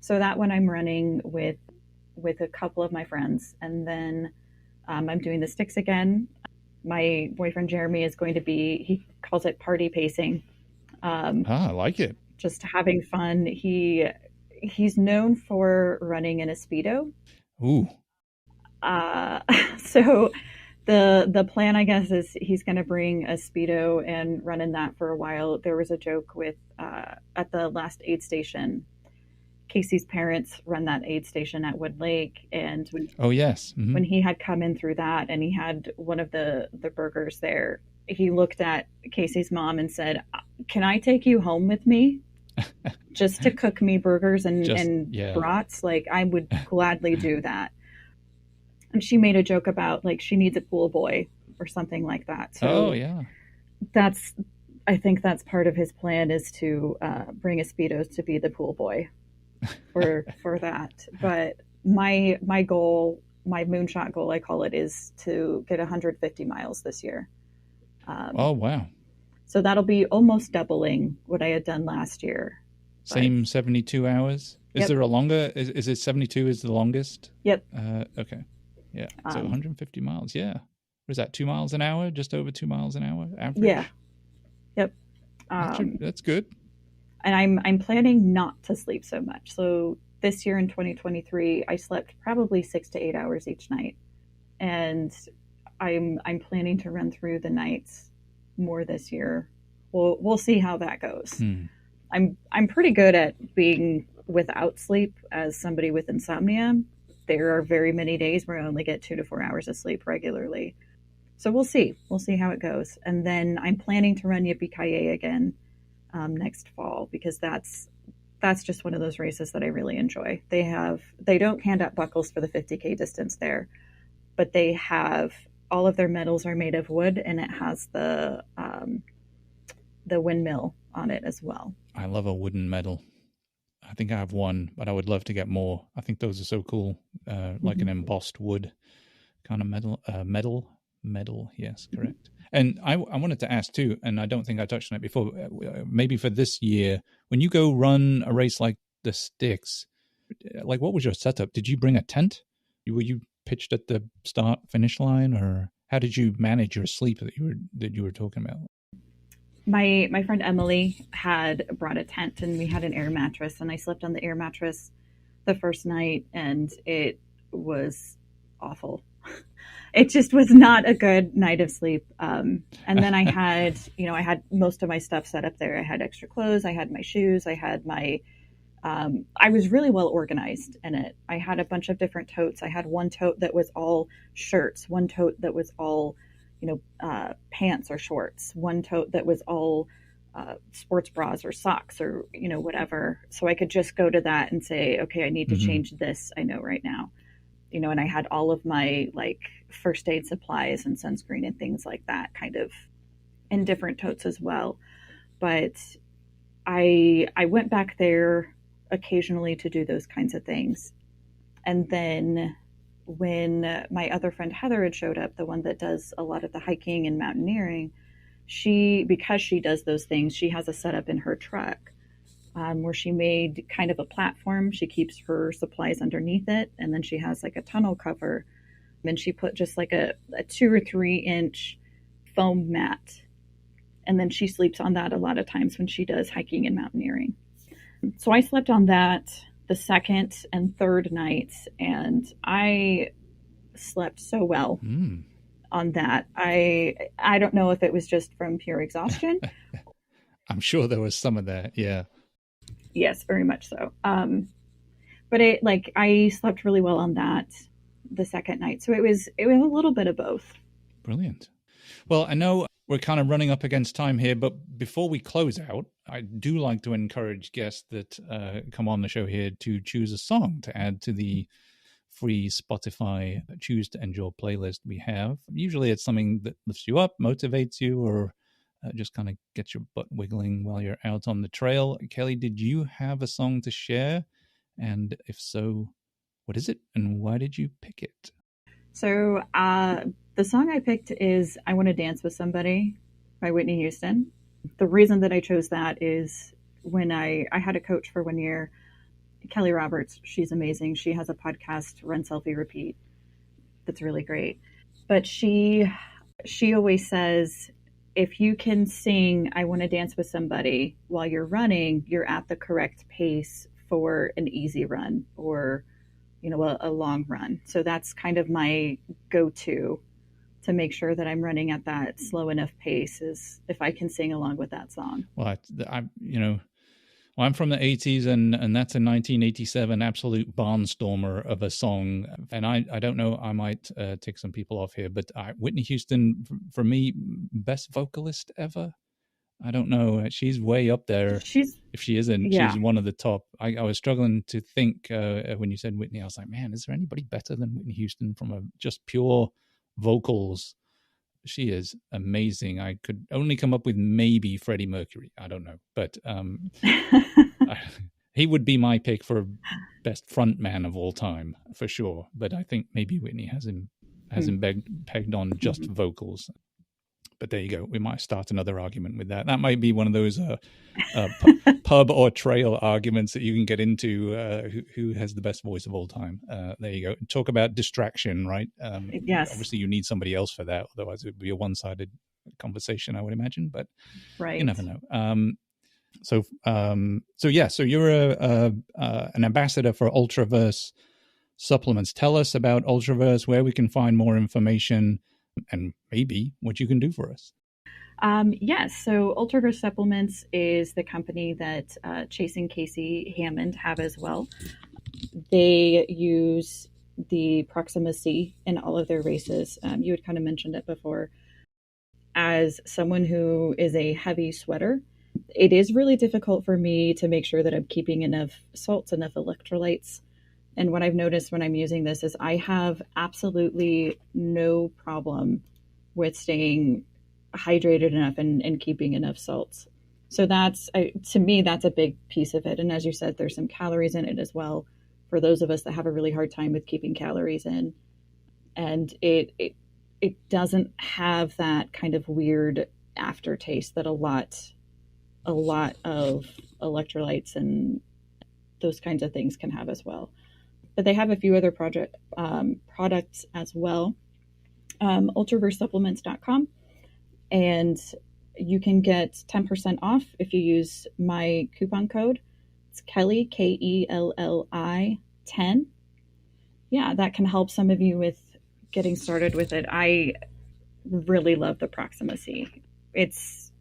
So that one I'm running with a couple of my friends, and then I'm doing the sticks again. My boyfriend Jeremy is going to he calls it party pacing. I like it. Just having fun. He's known for running in a Speedo. Ooh. So the plan, I guess, is he's going to bring a Speedo and run in that for a while. There was a joke with at the last aid station. Casey's parents run that aid station at Wood Lake, and when he had come in through that and he had one of the burgers there, he looked at Casey's mom and said, "Can I take you home with me just to cook me burgers and brats? Like, I would gladly do that." And she made a joke about like she needs a pool boy or something like that. So I think that's part of his plan is to bring a Speedos to be the pool boy for that. But my goal, my moonshot goal, I call it, is to get 150 miles this year. Oh, wow. So that'll be almost doubling what I had done last year. Same 72 hours? Is there a longer, is it 72 is the longest? Yep. Okay. Yeah. So 150 miles. Yeah. Was that 2 miles an hour? Just over 2 miles an hour average? Yeah. Yep. That's good. And I'm planning not to sleep so much. So this year in 2023, I slept probably 6 to 8 hours each night. And I'm planning to run through the nights more this year. We'll see how that goes. I'm pretty good at being without sleep as somebody with insomnia. There are very many days where I only get 2 to 4 hours of sleep regularly. So we'll see. We'll see how it goes. And then I'm planning to run Yippee-Ki-Yay again next fall, because that's just one of those races that I really enjoy. They don't hand out buckles for the 50K distance there, but they have all of their medals are made of wood, and it has the windmill on it as well. I love a wooden medal. I think I have one, but I would love to get more. I think those are so cool, like an embossed wood kind of medal. Yes, correct. And I wanted to ask too, and I don't think I touched on it before, maybe for this year, when you go run a race like the Sticks, like what was your setup? Did you bring a tent? Were you pitched at the start finish line, or how did you manage your sleep that you were talking about? My friend Emily had brought a tent, and we had an air mattress, and I slept on the air mattress the first night, and it was awful. It just was not a good night of sleep. And then I had most of my stuff set up there. I had extra clothes, I had my shoes, I had my I was really well organized in it. I had a bunch of different totes. I had one tote that was all shirts, one tote that was all pants or shorts, one tote that was all sports bras or socks or whatever, so I could just go to that and say, okay, I need to change this, I know right now, and I had all of my like first aid supplies and sunscreen and things like that kind of in different totes as well. But I went back there occasionally to do those kinds of things. And then when my other friend Heather had showed up, the one that does a lot of the hiking and mountaineering, because she does those things, she has a setup in her truck where she made kind of a platform. She keeps her supplies underneath it, and then she has like a tunnel cover, and she put just like a 2 or 3 inch foam mat, and then she sleeps on that a lot of times when she does hiking and mountaineering. So I slept on that the second and third nights, and I slept so well on that. I don't know if it was just from pure exhaustion. I'm sure there was some of that, yeah. Yes, very much so. But I slept really well on that the second night. So it was a little bit of both. Brilliant. Well, I know we're kind of running up against time here, but before we close out, I do like to encourage guests that come on the show here to choose a song to add to the free Spotify Choose to Endure playlist we have. Usually it's something that lifts you up, motivates you, or just kind of gets your butt wiggling while you're out on the trail. Kelli, did you have a song to share? And if so, what is it and why did you pick it? So the song I picked is I Want to Dance with Somebody by Whitney Houston. The reason that I chose that is when I had a coach for 1 year, Kelly Roberts. She's amazing. She has a podcast, Run Selfie Repeat, that's really great. But she always says, if you can sing I Want to Dance with Somebody while you're running, you're at the correct pace for an easy run or a long run. So that's kind of my go-to to make sure that I'm running at that slow enough pace, is if I can sing along with that song. Well, I'm from the 80s, and that's a 1987 absolute barnstormer of a song. And I don't know, I might tick some people off here, but Whitney Houston, for me, best vocalist ever. I don't know. She's way up there. If she isn't, she's one of the top. I was struggling to think when you said Whitney. I was like, man, is there anybody better than Whitney Houston from a just pure vocals? She is amazing. I could only come up with maybe Freddie Mercury. I don't know, but he would be my pick for best front man of all time for sure. But I think maybe Whitney has him pegged on just vocals. But there you go. We might start another argument with that. That might be one of those pub or trail arguments that you can get into. Who has the best voice of all time? There you go. Talk about distraction, right? Yes. Obviously, you need somebody else for that. Otherwise, it would be a one-sided conversation, I would imagine. But right. You never know. So you're an ambassador for Ultraverse Supplements. Tell us about Ultraverse, where we can find more information, and maybe what you can do for us. Yes. So Ultraverse Supplements is the company that Chase and Casey Hammond have as well. They use the proximity in all of their races. You had kind of mentioned it before. As someone who is a heavy sweater, it is really difficult for me to make sure that I'm keeping enough salts, enough electrolytes. And what I've noticed when I'm using this is I have absolutely no problem with staying hydrated enough and keeping enough salts. So that's, to me, that's a big piece of it. And as you said, there's some calories in it as well for those of us that have a really hard time with keeping calories in. And it doesn't have that kind of weird aftertaste that a lot of electrolytes and those kinds of things can have as well. But they have a few other products as well. Ultraversesupplements.com, and you can get 10% off if you use my coupon code. It's Kelli, Kelli 10. Yeah, that can help some of you with getting started with it. I really love the proximity. It's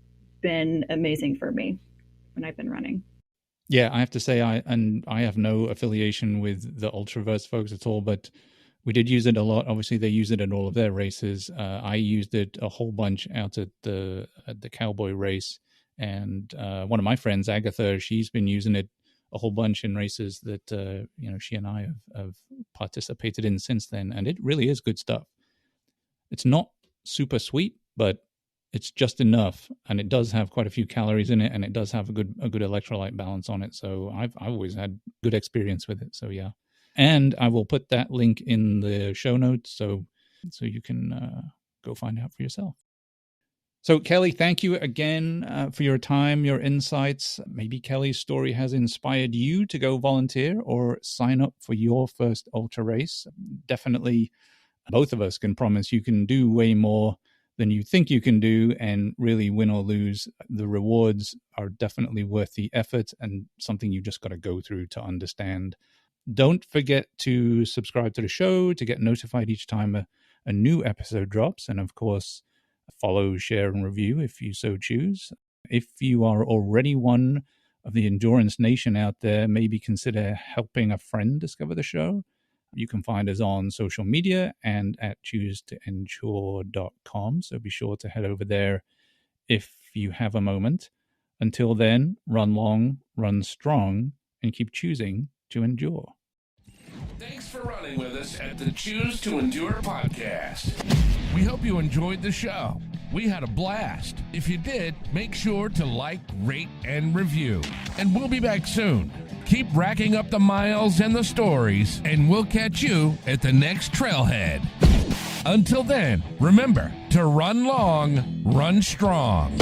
been amazing for me when I've been running. Yeah, I have to say, I have no affiliation with the Ultraverse folks at all, but we did use it a lot. Obviously, they use it in all of their races. I used it a whole bunch out at the Cowboy race, and one of my friends, Agatha, she's been using it a whole bunch in races that she and I have participated in since then, and it really is good stuff. It's not super sweet, but it's just enough, and it does have quite a few calories in it, and it does have a good electrolyte balance on it. So I've always had good experience with it. So yeah, and I will put that link in the show notes so you can go find out for yourself. So Kelli, thank you again for your time, your insights. Maybe Kelli's story has inspired you to go volunteer or sign up for your first ultra race. Definitely, both of us can promise you can do way more than you think you can do, and really, win or lose, the rewards are definitely worth the effort and something you just got to go through to understand. Don't forget to subscribe to the show to get notified each time a new episode drops, and of course, follow, share, and review if you so choose. If you are already one of the Endurance Nation out there, maybe consider helping a friend discover the show. You can find us on social media and at choosetoendure.com. So be sure to head over there if you have a moment. Until then, run long, run strong, and keep choosing to endure. Thanks for running with us at the Choose to Endure podcast. We hope you enjoyed the show. We had a blast. If you did, make sure to like, rate, and review. And we'll be back soon. Keep racking up the miles and the stories, and we'll catch you at the next trailhead. Until then, remember to run long, run strong.